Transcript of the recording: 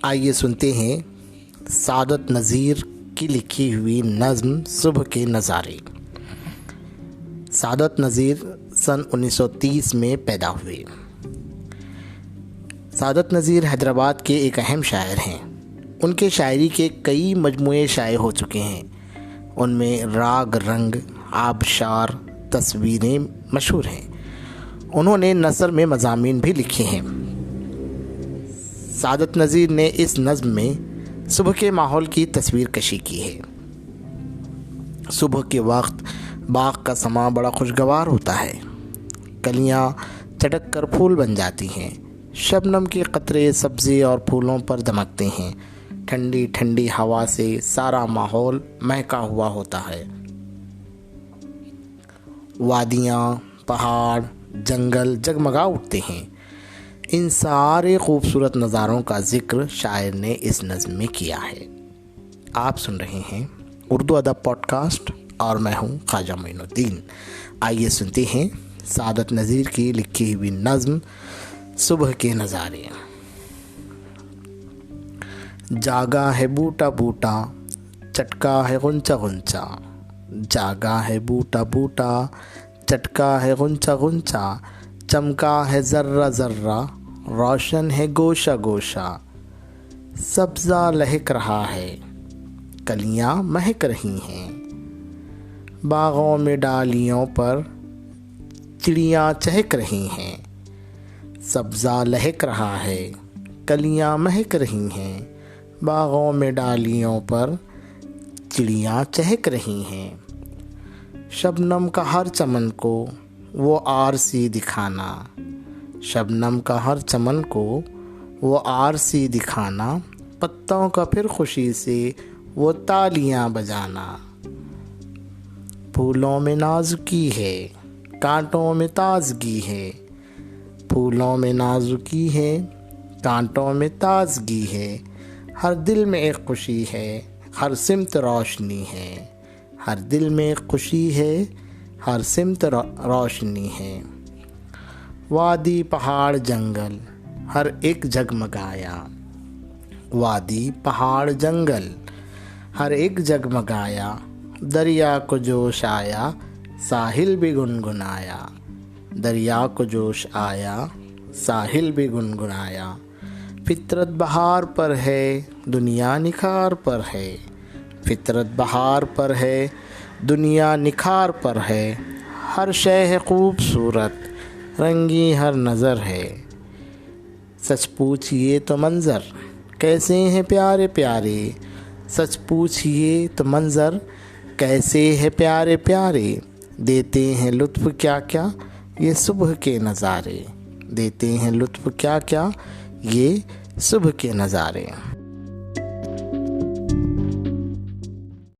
आइए सुनते हैं सादत नज़ीर की लिखी हुई नज़्म सुबह के नज़ारे। सादत नज़ीर सन 1930 में पैदा हुए। सादत नज़ीर हैदराबाद के एक अहम शायर हैं। उनके शायरी के कई मजमूए शाये हो चुके हैं। उनमें राग रंग आबशार तस्वीरें मशहूर हैं। उन्होंने नसर में मज़ामीन भी लिखे हैं। सादत नज़ीर ने इस नज़्म में सुबह के माहौल की तस्वीर कशी की है। सुबह के वक्त बाग का समा बड़ा खुशगवार होता है। कलियां चटक कर फूल बन जाती हैं। शबनम के कतरे सब्ज़ी और फूलों पर दमकते हैं। ठंडी ठंडी हवा से सारा माहौल महका हुआ होता है। वादियाँ, पहाड़, जंगल जगमगा उठते हैं। इन सारे खूबसूरत नज़ारों का ज़िक्र शायर ने इस नज़्म में किया है। आप सुन रहे हैं उर्दू अदब पॉडकास्ट और मैं हूँ ख्वाजा मोइनुद्दीन। आइए सुनते हैं सादत नज़ीर की लिखी हुई नज़्म सुबह के नज़ारे। जागा है बूटा बूटा चटका है गुंचा गुंचा, जागा है बूटा बूटा चटका है गुंचा गुंचा, चमका है ज़र्रा ज़र्रा रोशन है गोशा गोशा, सब्ज़ा लहक रहा है कलियां महक रही हैं, बागों में डालियों पर चिड़ियां चहक रही हैं, सब्ज़ा लहक रहा है कलियां महक रही हैं, बागों में डालियों पर चिड़ियां चहक रही हैं। शबनम का हर चमन को वो आरसी दिखाना, शबनम का हर चमन को वो आरसी दिखाना, पत्तों का फिर खुशी से वो तालियां बजाना। फूलों में नाजुकी है कांटों में ताजगी है, फूलों में नाजुकी है कांटों में ताजगी है, हर दिल में एक खुशी है हर सिमत रोशनी है, हर दिल में एक खुशी है हर सिमत रोशनी है। वादी पहाड़ जंगल हर एक जगमगाया, वादी पहाड़ जंगल हर एक जगमगाया, दरिया को जोश आया साहिल भी गुनगुनाया, दरिया को जोश आया साहिल भी गुनगुनाया। फितरत बहार पर है दुनिया निखार पर है, फितरत बहार पर है दुनिया निखार पर है, हर शय है खूबसूरत रंगी हर नज़र है। सच पूछिए तो मंज़र कैसे हैं प्यारे प्यारे, सच पूछिए तो मंज़र कैसे हैं प्यारे प्यारे, देते हैं लुत्फ़ क्या क्या ये सुबह के नज़ारे, देते हैं लुत्फ़ क्या क्या ये सुबह के नज़ारे।